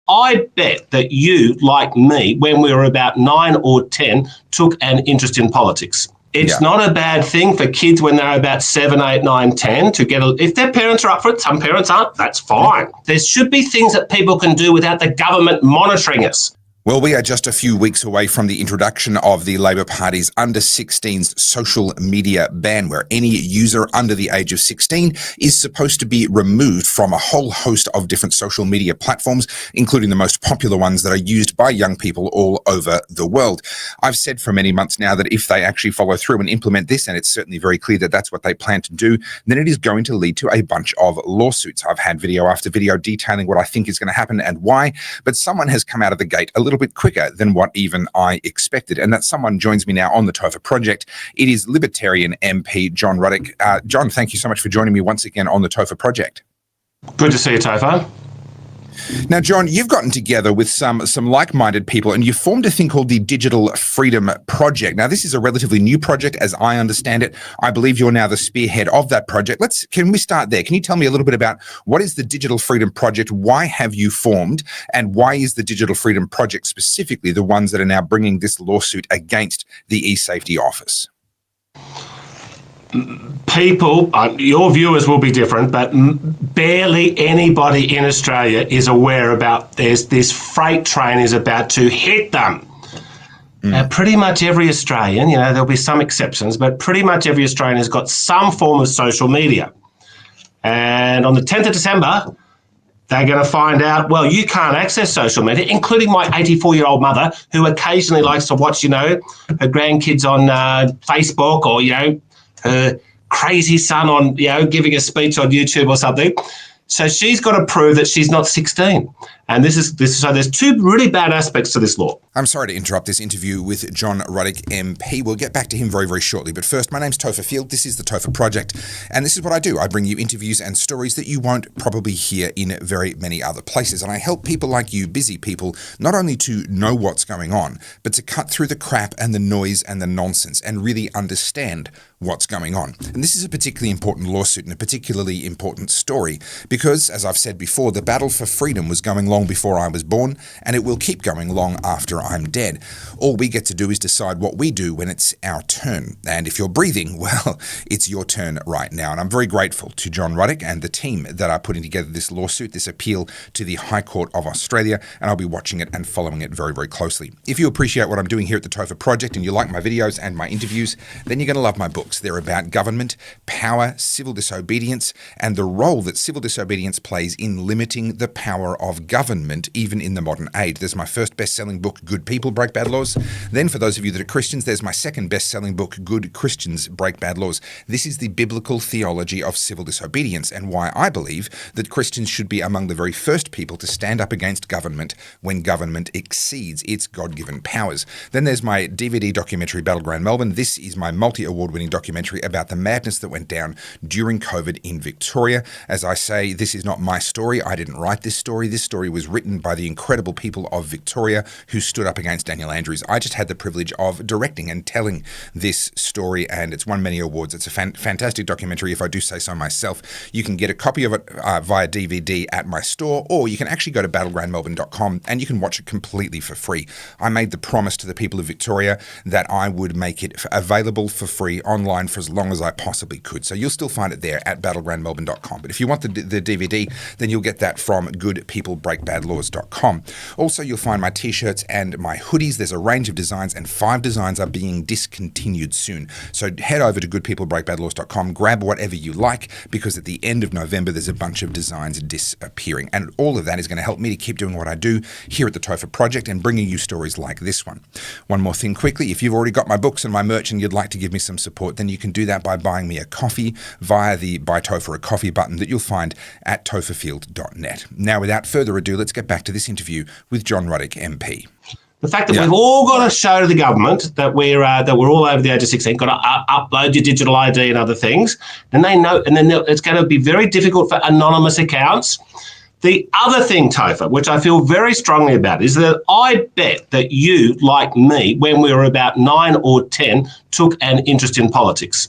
I bet that you, like me, when we were about 9 or 10, took an interest in politics. It's not a bad thing for kids when they're about 7, 8, 9, 10 to get if their parents are up for it. Some parents aren't. That's fine. There should be things that people can do without the government monitoring us. Well, we are just a few weeks away from the introduction of the Labor Party's under 16s social media ban, where any user under the age of 16 is supposed to be removed from a whole host of different social media platforms, including the most popular ones that are used by young people all over the world. I've said for many months now that if they actually follow through and implement this, and it's certainly very clear that that's what they plan to do, then it is going to lead to a bunch of lawsuits. I've had video after video detailing what I think is going to happen and why, but someone has come out of the gate a little bit quicker than what even I expected. And that someone joins me now on the Topher Project. It is Libertarian MP John Ruddick. John, thank you so much for joining me once again on the Topher Project. Good to see you, Topher. Now, John, you've gotten together with some like-minded people and you formed a thing called the Digital Freedom Project. Now, this is a relatively new project as I understand it. I believe you're now the spearhead of that project. Can we start there? Can you tell me a little bit about what is the Digital Freedom Project? Why have you formed? And why is the Digital Freedom Project specifically the ones that are now bringing this lawsuit against the eSafety Office? People, your viewers will be different, but barely anybody in Australia is aware about this freight train is about to hit them. Pretty much every Australian, there'll be some exceptions, but pretty much every Australian has got some form of social media. And on the 10th of December, they're going to find out, well, you can't access social media, including my 84-year-old mother, who occasionally likes to watch, her grandkids on Facebook or, her crazy son on, giving a speech on YouTube or something. So she's got to prove that she's not 16. And so there's two really bad aspects to this law. I'm sorry to interrupt this interview with John Ruddick MP. We'll get back to him very, very shortly. But first, my name's Topher Field. This is the Topher Project. And this is what I do. I bring you interviews and stories that you won't probably hear in very many other places. And I help people like you, busy people, not only to know what's going on, but to cut through the crap and the noise and the nonsense and really understand what's going on. And this is a particularly important lawsuit and a particularly important story because, as I've said before, the battle for freedom was going long before I was born, and it will keep going long after I'm dead. All we get to do is decide what we do when it's our turn. And if you're breathing, well, it's your turn right now. And I'm very grateful to John Ruddick and the team that are putting together this lawsuit, this appeal to the High Court of Australia, and I'll be watching it and following it very, very closely. If you appreciate what I'm doing here at the Topher Project and you like my videos and my interviews, then you're going to love my books. They're about government, power, civil disobedience, and the role that civil disobedience plays in limiting the power of government, even in the modern age. There's my first best-selling book, Good People Break Bad Laws. Then, for those of you that are Christians, there's my second best-selling book, Good Christians Break Bad Laws. This is the biblical theology of civil disobedience and why I believe that Christians should be among the very first people to stand up against government when government exceeds its God-given powers. Then there's my DVD documentary, Battleground Melbourne. This is my multi-award-winning documentary about the madness that went down during COVID in Victoria. As I say, this is not my story. I didn't write this story. This story was written by the incredible people of Victoria who stood up against Daniel Andrews. I just had the privilege of directing and telling this story, and it's won many awards. It's a fantastic documentary, if I do say so myself. You can get a copy of it via DVD at my store, or you can actually go to battlegroundmelbourne.com and you can watch it completely for free. I made the promise to the people of Victoria that I would make it available for free online for as long as I possibly could. So you'll still find it there at battlegroundmelbourne.com. But if you want the DVD, then you'll get that from goodpeoplebreakbadlaws.com. Also, you'll find my t-shirts and my hoodies. There's a range of designs, and 5 designs are being discontinued soon. So head over to goodpeoplebreakbadlaws.com, grab whatever you like, because at the end of November, there's a bunch of designs disappearing. And all of that is going to help me to keep doing what I do here at the Topher Project and bringing you stories like this one. One more thing quickly, if you've already got my books and my merch and you'd like to give me some support, then you can do that by buying me a coffee via the Buy Topher a Coffee button that you'll find at topherfield.net. Now, without further ado, let's get back to this interview with John Ruddick MP. The fact that we've all got to show to the government that we're all over the age of 16, got to upload your digital ID and other things, then they know, and then it's going to be very difficult for anonymous accounts. The other thing, Topher, which I feel very strongly about, is that I bet that you, like me, when we were about 9 or 10, took an interest in politics.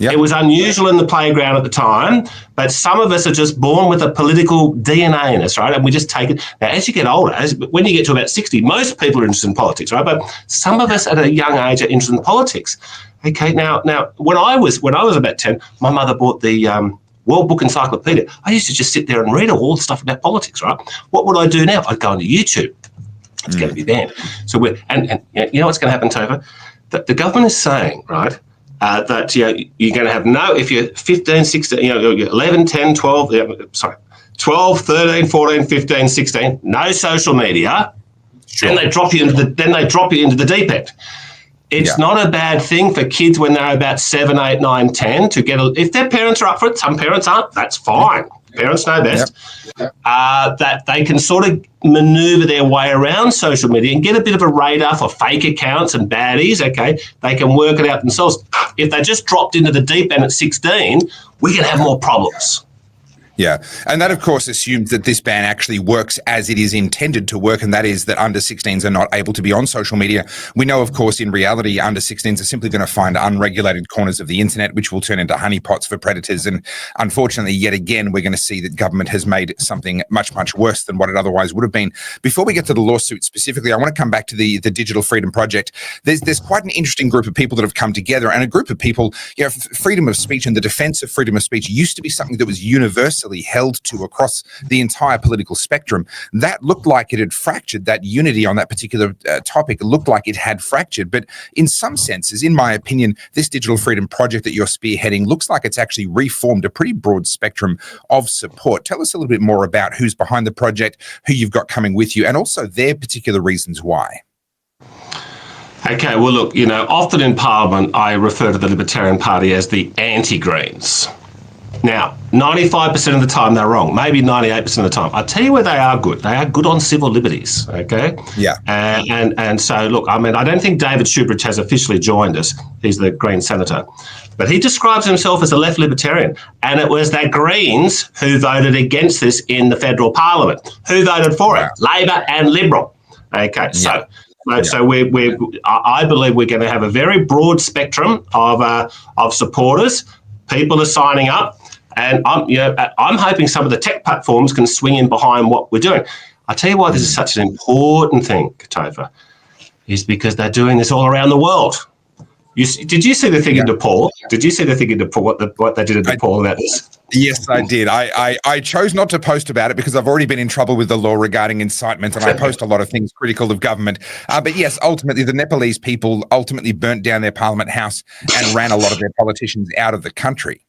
Yep. It was unusual in the playground at the time, but some of us are just born with a political DNA in us, right? And we just take it. Now, as you get older, when you get to about 60, most people are interested in politics, right? But some of us at a young age are interested in politics. Okay, now, when I was about 10, my mother bought the World Book Encyclopedia. I used to just sit there and read all the stuff about politics, right? What would I do now? I'd go into YouTube. It's going to be banned. So and you know what's going to happen, Topher? That the government is saying, right, that you're going to have if you're 15, 16, you're 11, 10, 12, 12, 13, 14, 15, 16, no social media. Sure. Then they drop you into the deep end. It's not a bad thing for kids when they're about 7, 8, 9, 10 to get if their parents are up for it. Some parents aren't. That's fine. Parents know best. Yep. That they can sort of maneuver their way around social media and get a bit of a radar for fake accounts and baddies. Okay, they can work it out themselves. If they just dropped into the deep end at 16, we can have more problems. Yeah. And that, of course, assumes that this ban actually works as it is intended to work, and that is that under 16s are not able to be on social media. We know, of course, in reality, under 16s are simply going to find unregulated corners of the internet, which will turn into honeypots for predators. And unfortunately, yet again, we're going to see that government has made something much, much worse than what it otherwise would have been. Before we get to the lawsuit specifically, I want to come back to the Digital Freedom Project. There's quite an interesting group of people that have come together, and a group of people, freedom of speech and the defense of freedom of speech used to be something that was universally held to across the entire political spectrum. That looked like it had fractured. That unity on that particular topic looked like it had fractured. But in some senses, in my opinion, this Digital Freedom Project that you're spearheading looks like it's actually reformed a pretty broad spectrum of support. Tell us a little bit more about who's behind the project, who you've got coming with you, and also their particular reasons why. Okay, well, look, often in Parliament, I refer to the Libertarian Party as the anti-Greens. Now, 95% of the time they're wrong, maybe 98% of the time. I'll tell you where they are good. They are good on civil liberties, okay? Yeah. And so, look, I don't think David Shoebridge has officially joined us. He's the Green senator. But he describes himself as a left libertarian. And it was the Greens who voted against this in the federal parliament. Who voted for it? Labor and Liberal. Okay, so... So I believe we're going to have a very broad spectrum of supporters. People are signing up, and I'm hoping some of the tech platforms can swing in behind what we're doing. I'll tell you why this is such an important thing, Topher, is because they're doing this all around the world. Did you see the thing in Nepal? Did you see the thing in Nepal, what they did in Nepal about this? Yes, I did. I chose not to post about it because I've already been in trouble with the law regarding incitement, and I post a lot of things critical of government. But yes, ultimately, the Nepalese people ultimately burnt down their parliament house and ran a lot of their politicians out of the country.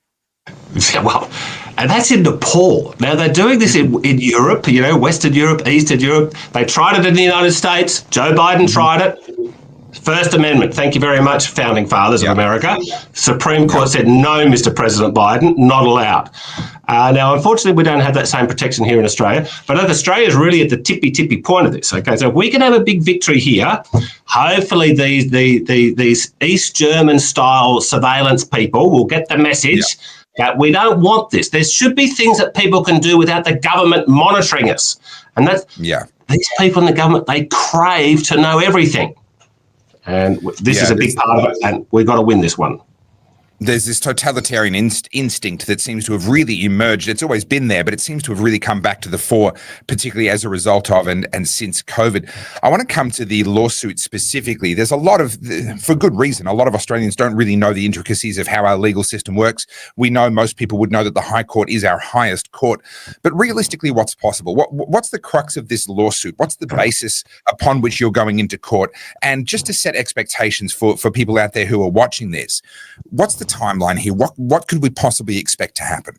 Yeah, well, and that's in Nepal. Now, they're doing this in Europe, Western Europe, Eastern Europe. They tried it in the United States. Joe Biden tried it. First Amendment, thank you very much, founding fathers of America. Supreme Court said, no, Mr. President Biden, not allowed. Now, unfortunately, we don't have that same protection here in Australia, but Australia is really at the tippy point of this. Okay, so if we can have a big victory here, hopefully these East German style surveillance people will get the message that we don't want this. There should be things that people can do without the government monitoring us. And that's these people in the government, they crave to know everything. And this is a big part of it, and we've got to win this one. There's this totalitarian instinct that seems to have really emerged. It's always been there, but it seems to have really come back to the fore, particularly as a result of and since COVID. I want to come to the lawsuit specifically. There's a lot of, for good reason, a lot of Australians don't really know the intricacies of how our legal system works. We know most people would know that the High Court is our highest court. But realistically, what's possible? What's the crux of this lawsuit? What's the basis upon which you're going into court? And just to set expectations for people out there who are watching this, what's the timeline here? What could we possibly expect to happen?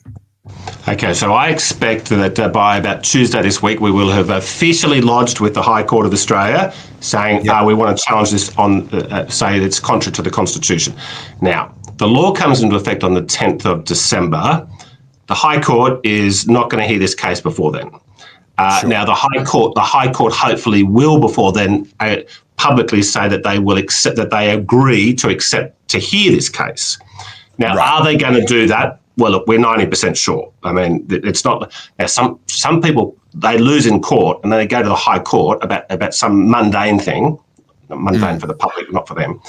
Okay, so I expect that by about Tuesday this week, we will have officially lodged with the High Court of Australia saying we want to challenge this on, say it's contrary to the Constitution. Now, the law comes into effect on the 10th of December. The High Court is not going to hear this case before then. Now, the High Court hopefully will before then publicly say that they will accept, that they agree to hear this case. Now, are they going to do that? Well, look, we're 90% sure. I mean, it's not. Now, some people, they lose in court and then they go to the High Court about some mundane thing, mundane for the public, not for them.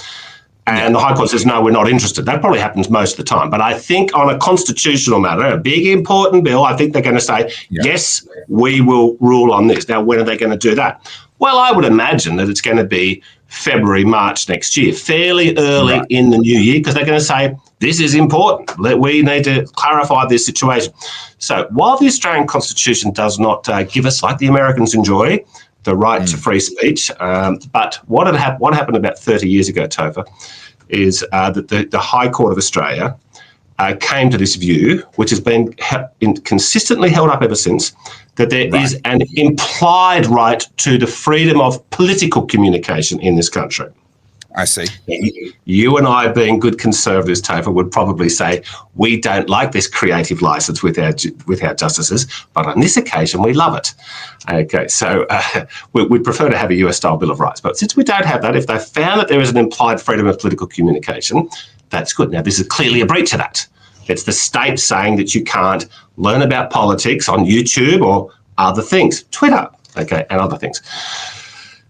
And the High Court says, no, we're not interested. That probably happens most of the time. But I think on a constitutional matter, a big, important bill, I think they're going to say, yes, we will rule on this. Now, when are they going to do that? Well, I would imagine that it's going to be February, March next year, fairly early in the new year, because they're going to say, this is important. We need to clarify this situation. So while the Australian Constitution does not give us, like the Americans enjoy, the right to free speech, but what happened about 30 years ago, Topher, is that the High Court of Australia came to this view, which has been consistently held up ever since, that there is an implied right to the freedom of political communication in this country. I see. You and I, being good conservatives, Topher, would probably say we don't like this creative license with our justices, but on this occasion we love it. Okay, so we'd prefer to have a US-style Bill of Rights, but since we don't have that, if they found that there is an implied freedom of political communication, that's good. Now, this is clearly a breach of that. It's the state saying that you can't learn about politics on YouTube or other things, Twitter, okay, and other things.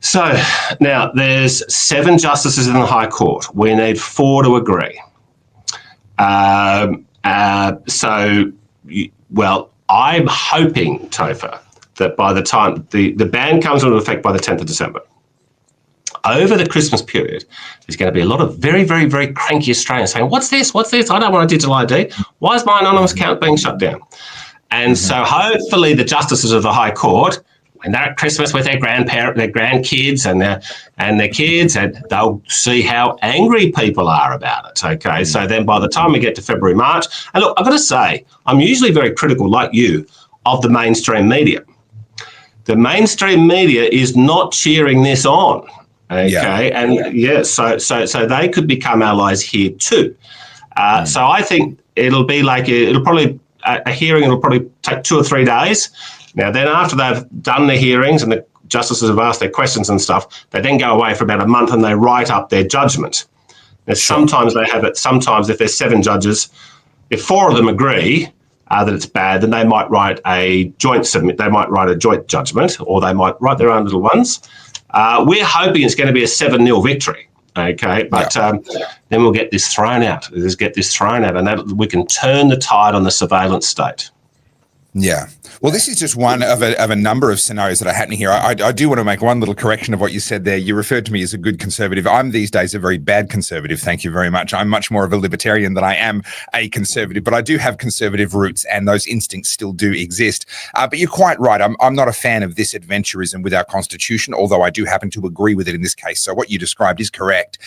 So now there's 7 justices in the High Court. We need 4 to agree. I'm hoping, Topher, that by the time the ban comes into effect by the 10th of December, over the Christmas period, there's going to be a lot of very, very, very cranky Australians saying, what's this? What's this? I don't want a digital ID. Why is my anonymous account being shut down? And so hopefully the justices of the High Court, when they're at Christmas with their grandkids and their kids, and they'll see how angry people are about it. Okay, so then by the time we get to February, March, and look, I've got to say, I'm usually very critical, like you, of the mainstream media. The mainstream media is not cheering this on. Okay, so they could become allies here too. So I think it'll be like a hearing. It'll probably take 2 or 3 days. Now, then after they've done the hearings and the justices have asked their questions and stuff, they then go away for about a month and they write up their judgment. Now, sometimes they have it. Sometimes if there's 7 judges, if 4 of them agree that it's bad, then they might write a joint judgment, or they might write their own little ones. We're hoping it's going to be a 7-0 victory. Okay, but then we'll get this thrown out. And that we can turn the tide on the surveillance state. Yeah. Well, this is just one of a number of scenarios that are happening here. I do want to make one little correction of what you said there. You referred to me as a good conservative. I'm these days a very bad conservative. Thank you very much. I'm much more of a libertarian than I am a conservative, but I do have conservative roots and those instincts still do exist. But you're quite right. I'm not a fan of this adventurism with our constitution, although I do happen to agree with it in this case. So what you described is correct.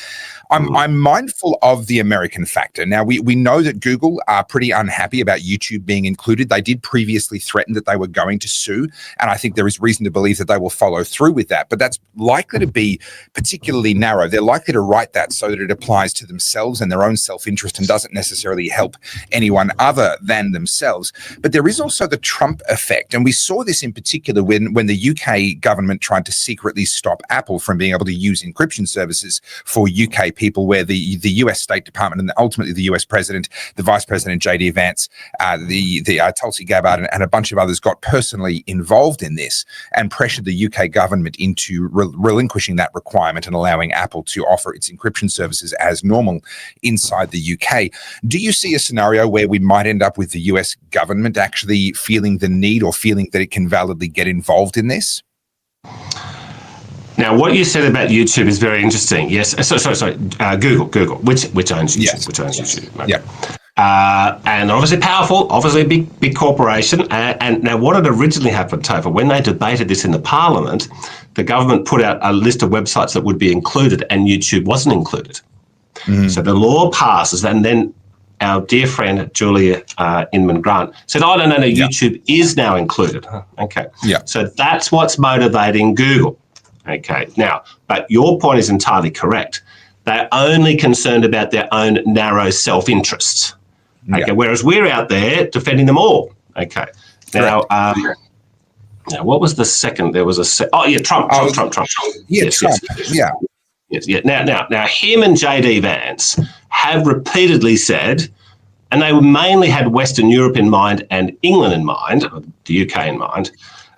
I'm mindful of the American factor. Now, we know that Google are pretty unhappy about YouTube being included. They did previously threaten that they were going to sue, and I think there is reason to believe that they will follow through with that. But that's likely to be particularly narrow. They're likely to write that so that it applies to themselves and their own self-interest and doesn't necessarily help anyone other than themselves. But there is also the Trump effect, and we saw this in particular when the UK government tried to secretly stop Apple from being able to use encryption services for UK people, where the US State Department and ultimately the US President, the Vice President J.D. Vance, the Tulsi Gabbard and a bunch of others got personally involved in this and pressured the UK government into relinquishing that requirement and allowing Apple to offer its encryption services as normal inside the UK. Do you see a scenario where we might end up with the US government actually feeling the need or feeling that it can validly get involved in this? Now, what you said about YouTube is very interesting. Yes, sorry. Google, which owns YouTube? Yes. Which owns YouTube? Okay. Yeah. And obviously powerful, obviously a big corporation. And now, what had originally happened, Topher, when they debated this in the Parliament, the government put out a list of websites that would be included, and YouTube wasn't included. So the law passes, and then our dear friend Julia Inman Grant said, "Oh no, YouTube is now included." Okay. Yeah. So that's what's motivating Google. Okay, now, but your point is entirely correct. They're only concerned about their own narrow self-interests. Okay, whereas we're out there defending them all. Okay, now, now what was the second? There was Trump. Yeah, Trump. Yes. Now, him and J.D. Vance have repeatedly said, and they mainly had Western Europe in mind and England in mind, the UK in mind,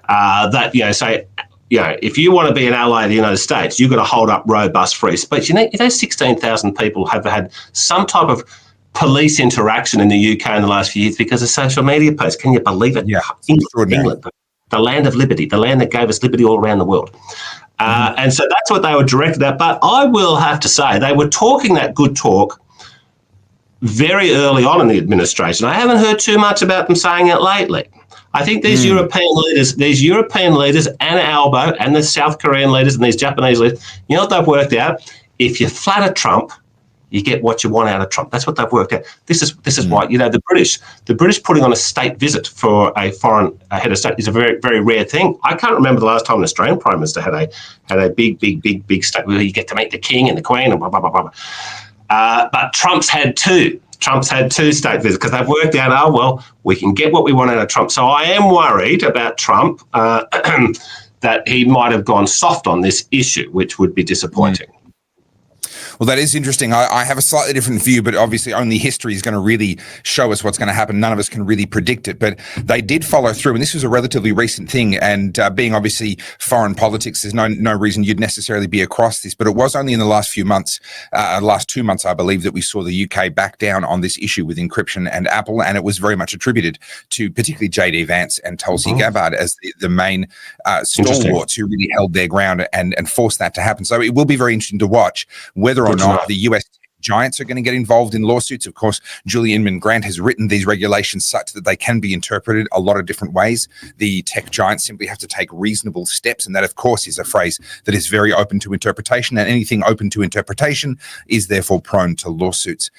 that say if you want to be an ally of the United States, you've got to hold up robust free speech. 16,000 people have had some type of police interaction in the UK in the last few years because of social media posts. Can you believe it? Yeah, England, the land of liberty, the land that gave us liberty all around the world. And so that's what they were directed at. But I will have to say, they were talking that good talk very early on in the administration. I haven't heard too much about them saying it lately. I think these European leaders and Albo and the South Korean leaders and these Japanese leaders, you know what they've worked out? If you flatter Trump, you get what you want out of Trump. That's what they've worked out. This is why, the British putting on a state visit for a foreign head of state is a very, very rare thing. I can't remember the last time an Australian Prime Minister had a big state where you get to meet the King and the Queen and blah, blah, blah, blah. But Trump's had two. Trump's had two state visits because they've worked out, we can get what we want out of Trump. So I am worried about Trump that he might have gone soft on this issue, which would be disappointing. Well, that is interesting. I have a slightly different view, but obviously only history is going to really show us what's going to happen. None of us can really predict it, but they did follow through. And this was a relatively recent thing. And being obviously foreign politics, there's no reason you'd necessarily be across this. But it was only in the last few months, last 2 months, I believe, that we saw the UK back down on this issue with encryption and Apple. And it was very much attributed to particularly JD Vance and Tulsi Gabbard as the main stalwarts who really held their ground and forced that to happen. So it will be very interesting to watch whether or not the US giants are going to get involved in lawsuits. Of course, Julie Inman Grant has written these regulations such that they can be interpreted a lot of different ways. The tech giants simply have to take reasonable steps. And that, of course, is a phrase that is very open to interpretation. And anything open to interpretation is therefore prone to lawsuits.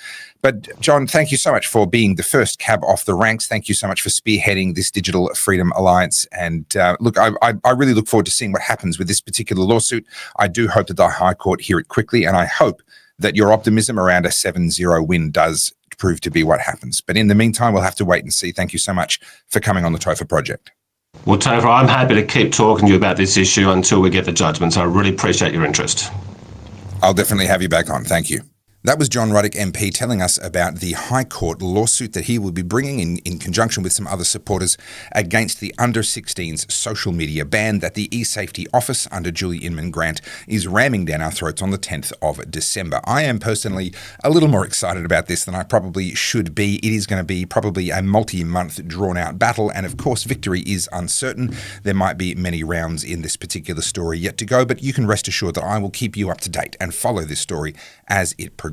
But John, thank you so much for being the first cab off the ranks. Thank you so much for spearheading this Digital Freedom Alliance. And look, I really look forward to seeing what happens with this particular lawsuit. I do hope that the High Court hear it quickly, and I hope that your optimism around a 7-0 win does prove to be what happens. But in the meantime, we'll have to wait and see. Thank you so much for coming on the Topher Project. Well, Topher, I'm happy to keep talking to you about this issue until we get the judgments. I really appreciate your interest. I'll definitely have you back on. Thank you. That was John Ruddock MP telling us about the High Court lawsuit that he will be bringing in conjunction with some other supporters against the under-16s social media ban that the eSafety Office under Julie Inman Grant is ramming down our throats on the 10th of December. I am personally a little more excited about this than I probably should be. It is going to be probably a multi-month drawn-out battle, and of course victory is uncertain. There might be many rounds in this particular story yet to go, but you can rest assured that I will keep you up to date and follow this story as it progresses.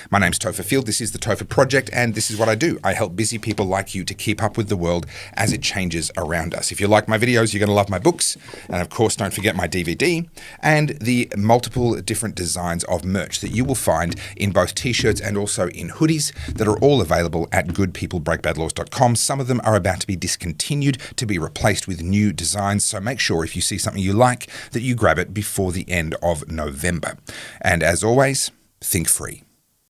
My name's Topher Field. This is the Topher Project, and this is what I do. I help busy people like you to keep up with the world as it changes around us. If you like my videos, you're going to love my books, and of course, don't forget my DVD and the multiple different designs of merch that you will find in both t-shirts and also in hoodies that are all available at goodpeoplebreakbadlaws.com. Some of them are about to be discontinued to be replaced with new designs, so make sure if you see something you like that you grab it before the end of November. And as always, think free.